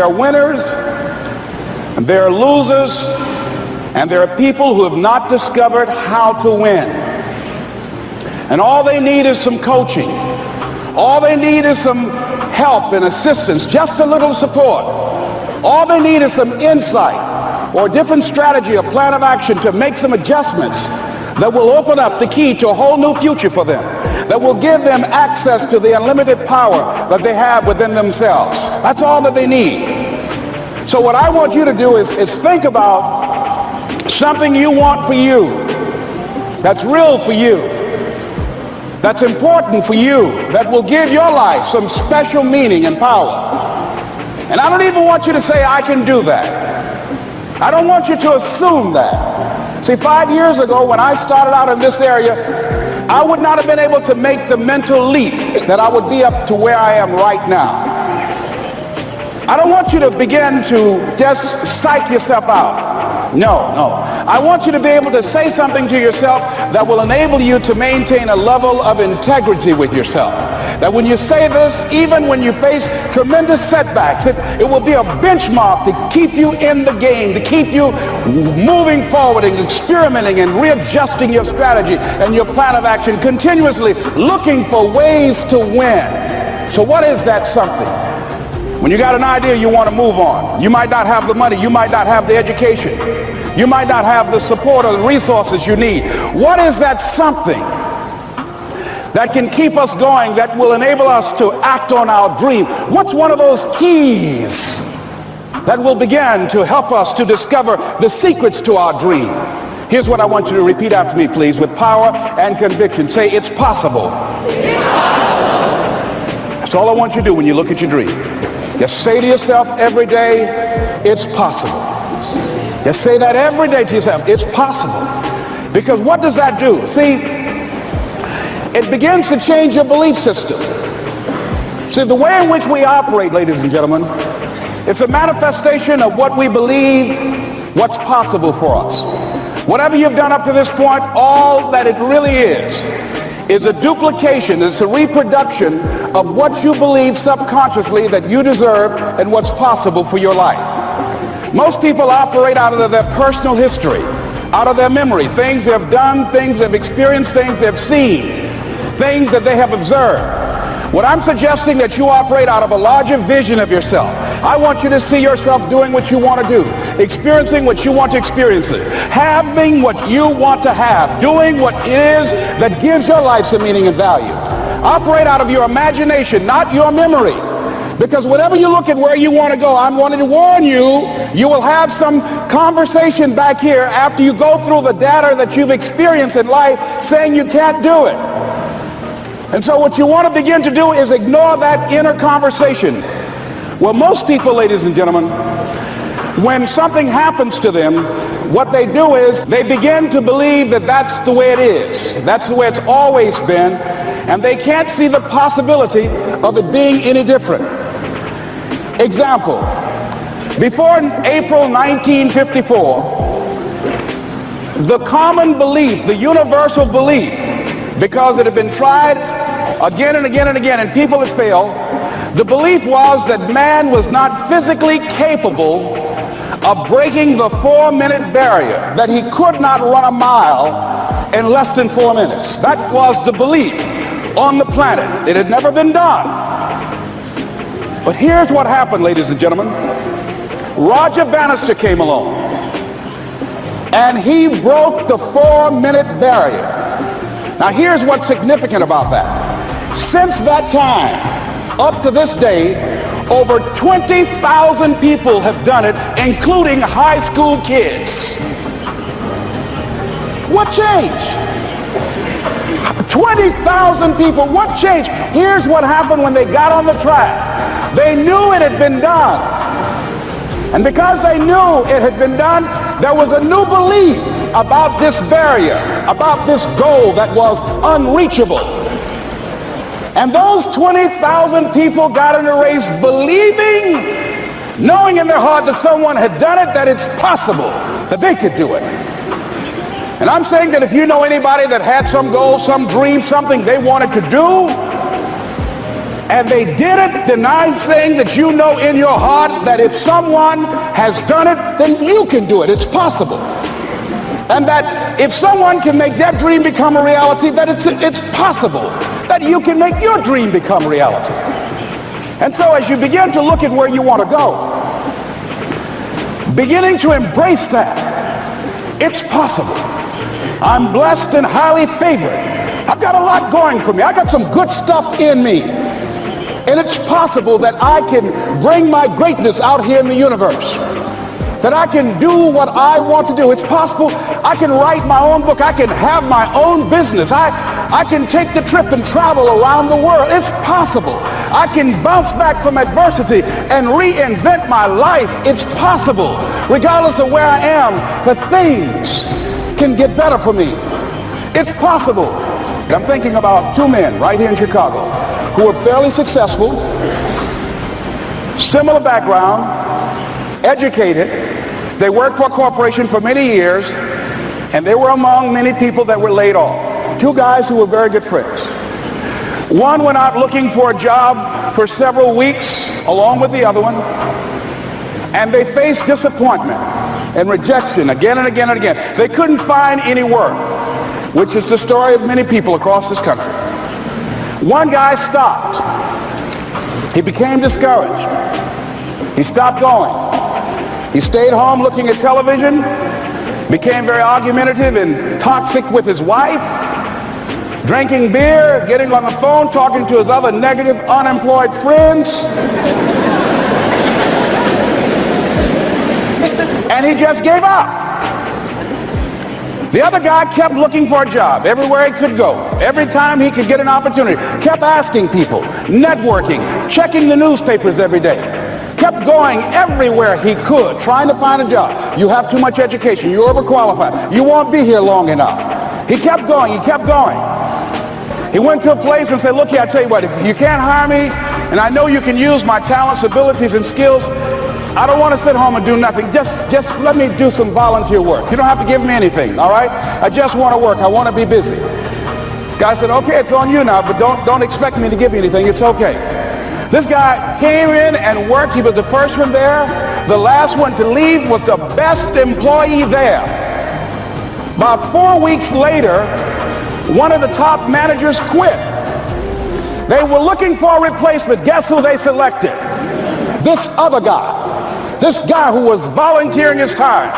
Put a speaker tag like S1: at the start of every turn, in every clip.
S1: are winners, and there are losers, and there are people who have not discovered how to win. And all they need is some coaching. All they need is some help and assistance, just a little support. All they need is some insight or a different strategy, a plan of action to make some adjustments that will open up the key to a whole new future for them, that will give them access to the unlimited power that they have within themselves. That's all that they need. So what I want you to do is think about something you want for you, that's real for you, that's important for you, that will give your life some special meaning and power. And I don't even want you to say, I can do that. I don't want you to assume that. See, 5 years ago when I started out in this area, I would not have been able to make the mental leap that I would be up to where I am right now. I don't want you to begin to just psych yourself out. No. I want you to be able to say something to yourself that will enable you to maintain a level of integrity with yourself. That when you say this, even when you face tremendous setbacks, it will be a benchmark to keep you in the game, to keep you moving forward and experimenting and readjusting your strategy and your plan of action, continuously looking for ways to win. So what is that something? When you got an idea you want to move on, you might not have the money, you might not have the education, you might not have the support or the resources you need. What is that something that can keep us going, that will enable us to act on our dream? What's one of those keys that will begin to help us to discover the secrets to our dream? Here's what I want you to repeat after me, please, with power and conviction. Say, it's possible. It's possible. That's all I want you to do when you look at your dream. Just say to yourself every day, it's possible. Just say that every day to yourself, it's possible. Because what does that do? See, it begins to change your belief system. See, the way in which we operate, ladies and gentlemen, it's a manifestation of what we believe, what's possible for us. Whatever you've done up to this point, all that it really is a duplication, it's a reproduction of what you believe subconsciously that you deserve and what's possible for your life. Most people operate out of their personal history, out of their memory, things they have done, things they've experienced, things they've seen, things that they have observed. What I'm suggesting that you operate out of a larger vision of yourself. I want you to see yourself doing what you want to do, experiencing what you want to experience, having what you want to have, doing what it is that gives your life some meaning and value. Operate out of your imagination, not your memory. Because whenever you look at where you want to go, I'm wanting to warn you, you will have some conversation back here after you go through the data that you've experienced in life saying you can't do it. And so what you want to begin to do is ignore that inner conversation. Well, most people, ladies and gentlemen, when something happens to them, what they do is they begin to believe that that's the way it is. That's the way it's always been. And they can't see the possibility of it being any different. Example, before April 1954, the common belief, the universal belief, because it had been tried again and again and again and people had failed, the belief was that man was not physically capable of breaking the 4-minute barrier, that he could not run a mile in less than 4 minutes. That was the belief on the planet. It had never been done. But here's what happened, ladies and gentlemen. Roger Bannister came along and he broke the 4-minute barrier. Now here's what's significant about that. Since that time, up to this day, over 20,000 people have done it, including high school kids. What changed? 20,000 people, what changed? Here's what happened when they got on the track. They knew it had been done. And because they knew it had been done, there was a new belief about this barrier, about this goal that was unreachable. And those 20,000 people got in the race believing, knowing in their heart that someone had done it, that it's possible that they could do it. And I'm saying that if you know anybody that had some goal, some dream, something they wanted to do, And they didn't deny saying that you know in your heart that if someone has done it, then you can do it. It's possible. And that if someone can make their dream become a reality, that it's possible that you can make your dream become reality. And so as you begin to look at where you want to go, beginning to embrace that, it's possible. I'm blessed and highly favored. I've got a lot going for me. I got some good stuff in me. And it's possible that I can bring my greatness out here in the universe. That I can do what I want to do. It's possible I can write my own book. I can have my own business. I can take the trip and travel around the world. It's possible. I can bounce back from adversity and reinvent my life. It's possible. Regardless of where I am, the things can get better for me. It's possible. I'm thinking about two men right here in Chicago who are fairly successful, similar background, educated. They worked for a corporation for many years, and they were among many people that were laid off. Two guys who were very good friends. One went out looking for a job for several weeks along with the other one, and they faced disappointment and rejection again and again and again. They couldn't find any work, which is the story of many people across this country. One guy stopped. He became discouraged. He stopped going. He stayed home looking at television, became very argumentative and toxic with his wife, drinking beer, getting on the phone, talking to his other negative, unemployed friends. And he just gave up. The other guy kept looking for a job everywhere he could go. Every time he could get an opportunity, kept asking people, networking, checking the newspapers every day. Kept going everywhere he could, trying to find a job. You have too much education. You're overqualified. You won't be here long enough. He kept going. He kept going. He went to a place and said, look here, I tell you what, if you can't hire me, and I know you can use my talents, abilities, and skills, I don't want to sit home and do nothing. Just let me do some volunteer work. You don't have to give me anything, all right? I just want to work. I want to be busy. Guy said, okay, it's on you now, but don't expect me to give you anything. It's okay. This guy came in and worked. He was the first one there. The last one to leave was the best employee there. About 4 weeks later, one of the top managers quit. They were looking for a replacement. Guess who they selected? This other guy. This guy who was volunteering his time.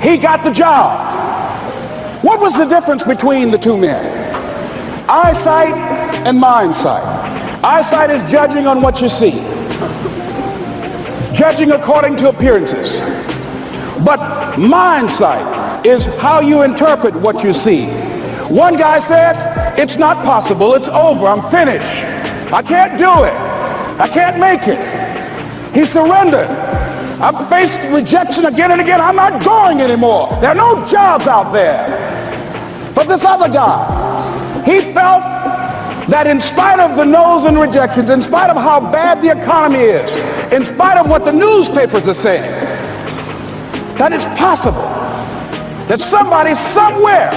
S1: He got the job. What was the difference between the two men? Eyesight and mindsight. Eyesight is judging on what you see. Judging according to appearances. But mindsight is how you interpret what you see. One guy said, it's not possible, it's over, I'm finished. I can't do it. I can't make it. He surrendered. I've faced rejection again and again. I'm not going anymore. There are no jobs out there. But this other guy, he felt that in spite of the no's and rejections, in spite of how bad the economy is, in spite of what the newspapers are saying, that it's possible that somebody somewhere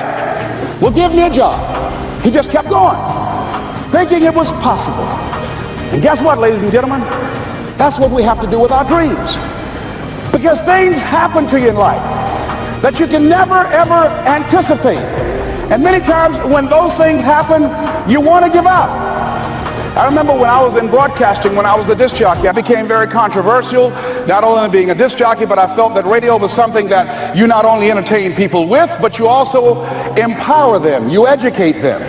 S1: will give me a job. He just kept going, thinking it was possible. And guess what, ladies and gentlemen? That's what we have to do with our dreams. Because things happen to you in life that you can never, ever anticipate. And many times when those things happen, you want to give up. I remember when I was in broadcasting, when I was a disc jockey, I became very controversial, not only being a disc jockey, but I felt that radio was something that you not only entertain people with, but you also empower them, you educate them.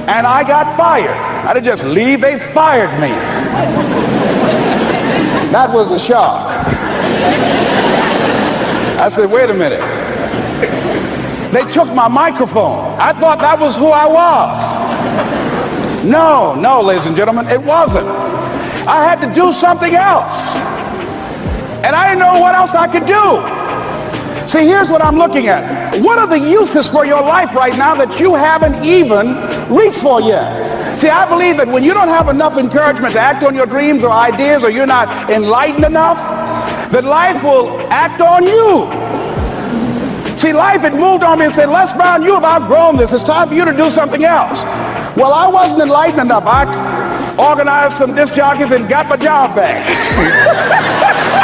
S1: And I got fired. I didn't just leave, they fired me. That was a shock. I said, wait a minute. They took my microphone. I thought that was who I was. No, ladies and gentlemen, it wasn't. I had to do something else. And I didn't know what else I could do. See, here's what I'm looking at. What are the uses for your life right now that you haven't even reached for yet? See, I believe that when you don't have enough encouragement to act on your dreams or ideas, or you're not enlightened enough, that life will act on you. See, life had moved on me and said, Les Brown, you have outgrown this. It's time for you to do something else. Well, I wasn't enlightened enough. organized some disc jockeys and got my job back.